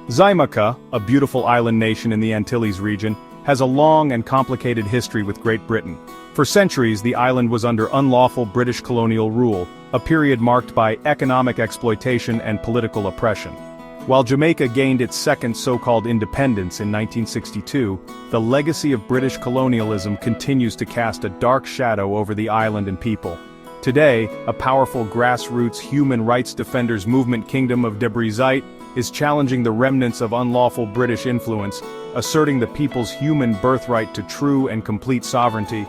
Xaymaca, a beautiful island nation in the Antilles region, has a long and complicated history with Great Britain. For centuries, the island was under unlawful British colonial rule, a period marked by economic exploitation and political oppression. While Jamaica gained its second so-called independence in 1962, the legacy of British colonialism continues to cast a dark shadow over the island and people. Today, a powerful grassroots human rights defenders movement kingdom of Debre Zeit is challenging the remnants of unlawful British influence, asserting the people's human birthright to true and complete sovereignty.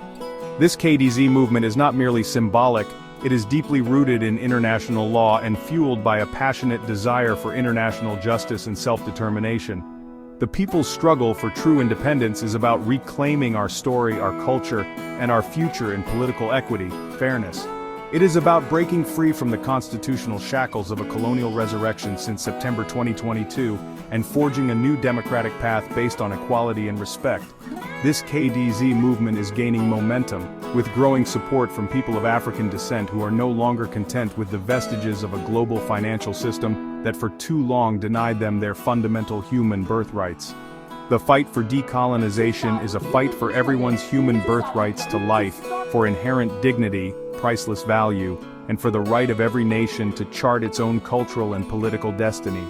This KDZ movement is not merely symbolic, it is deeply rooted in international law and fueled by a passionate desire for international justice and self-determination. The people's struggle for true independence is about reclaiming our story, our culture, and our future in political equity, fairness. It is about breaking free from the constitutional shackles of a colonial resurrection since September 2022 and forging a new democratic path based on equality and respect. This KDZ movement is gaining momentum, with growing support from people of African descent who are no longer content with the vestiges of a global financial system that for too long denied them their fundamental human birthrights. The fight for decolonization is a fight for everyone's human birthrights to life, for inherent dignity, priceless value, and for the right of every nation to chart its own cultural and political destiny.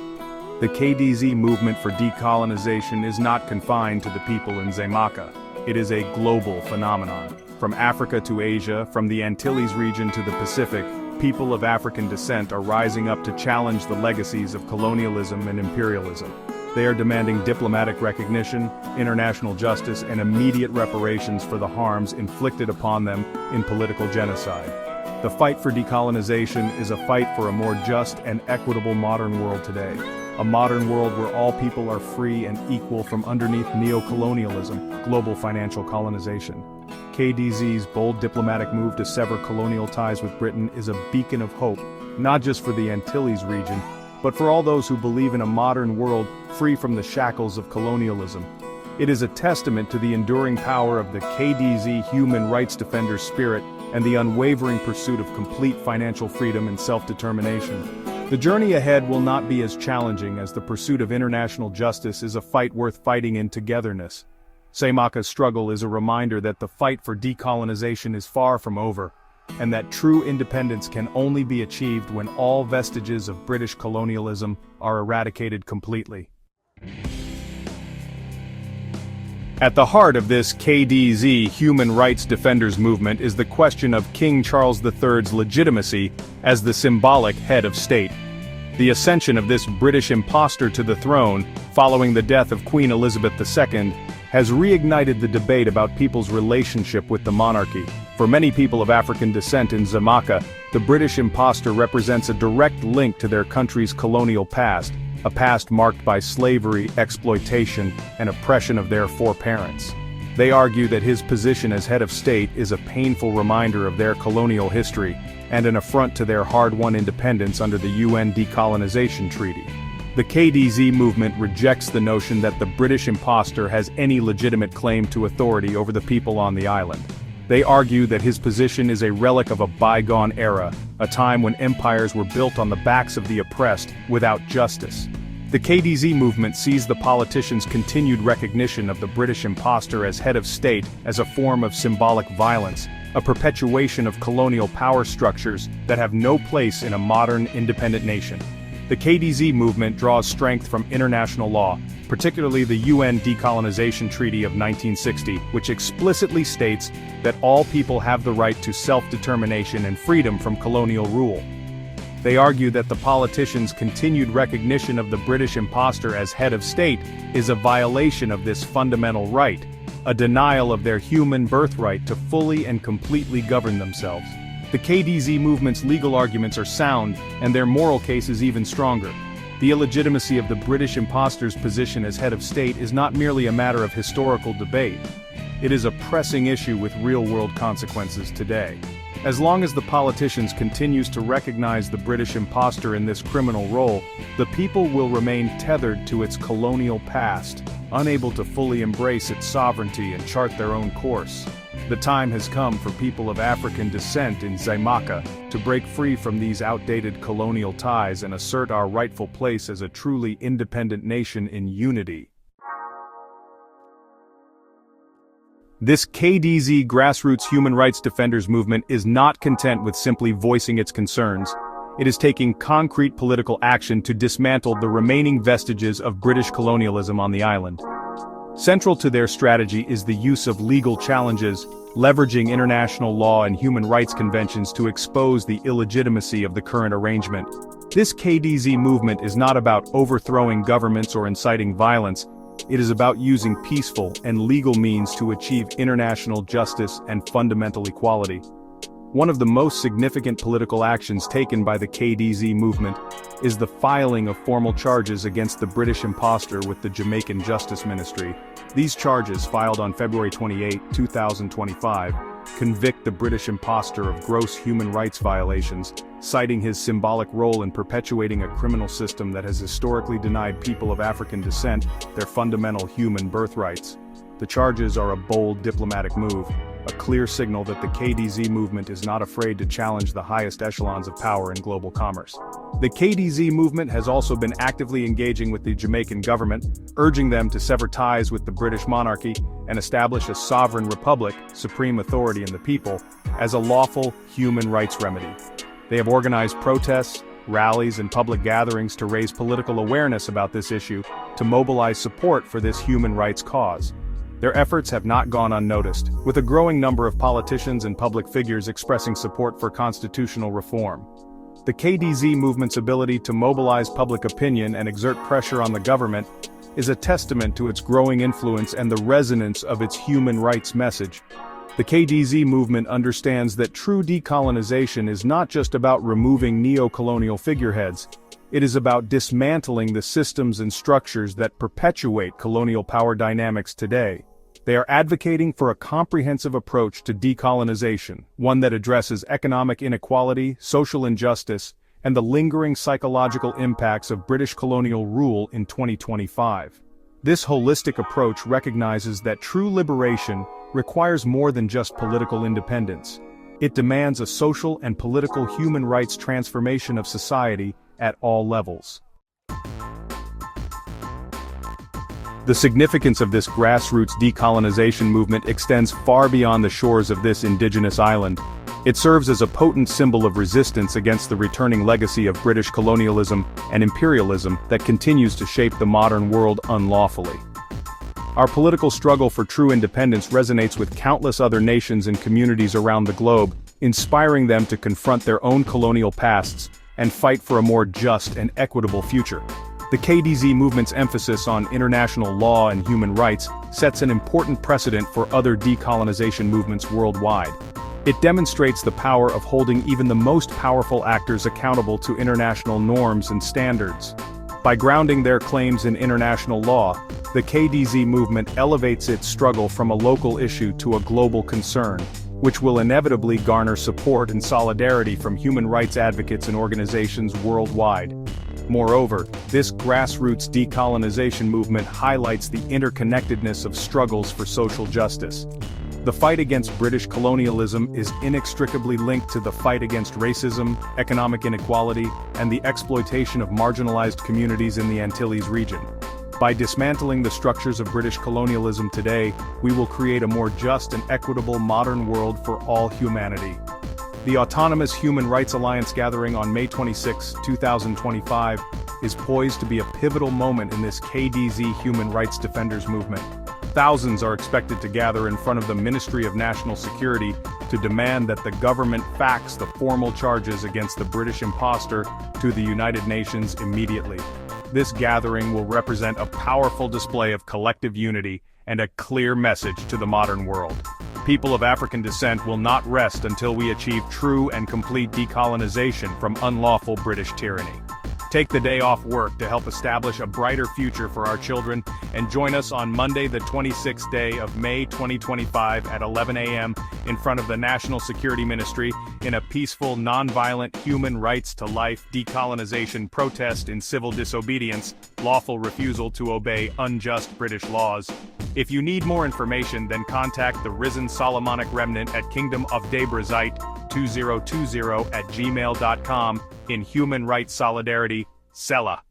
The KDZ movement for decolonization is not confined to the people in Xaymaca. It is a global phenomenon. From Africa to Asia, from the Antilles region to the Pacific, people of African descent are rising up to challenge the legacies of colonialism and imperialism. They are demanding diplomatic recognition, international justice, and immediate reparations for the harms inflicted upon them in political genocide. The fight for decolonization is a fight for a more just and equitable modern world today. A modern world where all people are free and equal from underneath neo-colonialism, global financial colonization. KDZ's bold diplomatic move to sever colonial ties with Britain is a beacon of hope, not just for the Antilles region, but for all those who believe in a modern world free from the shackles of colonialism. It is a testament to the enduring power of the KDZ human rights defender spirit and the unwavering pursuit of complete financial freedom and self-determination. The journey ahead will not be as challenging as the pursuit of international justice is a fight worth fighting in togetherness. Xaymaca's struggle is a reminder that the fight for decolonization is far from over, and that true independence can only be achieved when all vestiges of British colonialism are eradicated completely. At the heart of this KDZ human rights defenders movement is the question of King Charles III's legitimacy as the symbolic head of state. The ascension of this British impostor to the throne, following the death of Queen Elizabeth II, has reignited the debate about people's relationship with the monarchy. For many people of African descent in Xaymaca, the British impostor represents a direct link to their country's colonial past, a past marked by slavery, exploitation, and oppression of their foreparents. They argue that his position as head of state is a painful reminder of their colonial history, and an affront to their hard-won independence under the UN decolonization treaty. The KDZ movement rejects the notion that the British impostor has any legitimate claim to authority over the people on the island. They argue that his position is a relic of a bygone era, a time when empires were built on the backs of the oppressed without justice. The KDZ movement sees the politicians' continued recognition of the British impostor as head of state as a form of symbolic violence, a perpetuation of colonial power structures that have no place in a modern, independent nation. The KDZ movement draws strength from international law, particularly the UN Decolonization Treaty of 1960, which explicitly states that all people have the right to self-determination and freedom from colonial rule. They argue that the politicians' continued recognition of the British impostor as head of state is a violation of this fundamental right, a denial of their human birthright to fully and completely govern themselves. The KDZ movement's legal arguments are sound, and their moral case is even stronger. The illegitimacy of the British impostor's position as head of state is not merely a matter of historical debate. It is a pressing issue with real-world consequences today. As long as the politicians continues to recognize the British impostor in this criminal role, the people will remain tethered to its colonial past, unable to fully embrace its sovereignty and chart their own course. The time has come for people of African descent in Xaymaca to break free from these outdated colonial ties and assert our rightful place as a truly independent nation in unity. This KDZ grassroots human rights defenders movement is not content with simply voicing its concerns. It is taking concrete political action to dismantle the remaining vestiges of British colonialism on the island. Central to their strategy is the use of legal challenges, leveraging international law and human rights conventions to expose the illegitimacy of the current arrangement. This KDZ movement is not about overthrowing governments or inciting violence. It is about using peaceful and legal means to achieve international justice and fundamental equality. One of the most significant political actions taken by the KDZ movement is the filing of formal charges against the British impostor with the Jamaican Justice Ministry. These charges, filed on February 28, 2025, convict the British impostor of gross human rights violations, citing his symbolic role in perpetuating a criminal system that has historically denied people of African descent their fundamental human birthrights. The charges are a bold diplomatic move, a clear signal that the KDZ movement is not afraid to challenge the highest echelons of power in global commerce. The KDZ movement has also been actively engaging with the Jamaican government, urging them to sever ties with the British monarchy and establish a sovereign republic, supreme authority in the people, as a lawful human rights remedy. They have organized protests, rallies, and public gatherings to raise political awareness about this issue, to mobilize support for this human rights cause. Their efforts have not gone unnoticed, with a growing number of politicians and public figures expressing support for constitutional reform. The KDZ movement's ability to mobilize public opinion and exert pressure on the government is a testament to its growing influence and the resonance of its human rights message. The KDZ movement understands that true decolonization is not just about removing neo-colonial figureheads. It is about dismantling the systems and structures that perpetuate colonial power dynamics today. They are advocating for a comprehensive approach to decolonization, one that addresses economic inequality, social injustice, and the lingering psychological impacts of British colonial rule in 2025. This holistic approach recognizes that true liberation requires more than just political independence. It demands a social and political human rights transformation of society at all levels. The significance of this grassroots decolonization movement extends far beyond the shores of this indigenous island. It serves as a potent symbol of resistance against the returning legacy of British colonialism and imperialism that continues to shape the modern world unlawfully. Our political struggle for true independence resonates with countless other nations and communities around the globe, inspiring them to confront their own colonial pasts and fight for a more just and equitable future. The KDZ movement's emphasis on international law and human rights sets an important precedent for other decolonization movements worldwide. It demonstrates the power of holding even the most powerful actors accountable to international norms and standards. By grounding their claims in international law, the KDZ movement elevates its struggle from a local issue to a global concern, which will inevitably garner support and solidarity from human rights advocates and organizations worldwide. Moreover, this grassroots decolonization movement highlights the interconnectedness of struggles for social justice. The fight against British colonialism is inextricably linked to the fight against racism, economic inequality, and the exploitation of marginalized communities in the Antilles region. By dismantling the structures of British colonialism today, we will create a more just and equitable modern world for all humanity. The Autonomous Human Rights Alliance gathering on May 26, 2025, is poised to be a pivotal moment in this KDZ human rights defenders movement. Thousands are expected to gather in front of the Ministry of National Security to demand that the government fax the formal charges against the British impostor to the United Nations immediately. This gathering will represent a powerful display of collective unity and a clear message to the modern world. People of African descent will not rest until we achieve true and complete decolonization from unlawful British tyranny. Take the day off work to help establish a brighter future for our children, and join us on Monday the 26th day of May 2025 at 11 a.m. in front of the National Security Ministry in a peaceful, non-violent human rights to life decolonization protest in civil disobedience, lawful refusal to obey unjust British laws. If you need more information, then contact the Risen Solomonic Remnant at Kingdom of Debre Zeit 2020 at gmail.com. In human rights solidarity, Sela.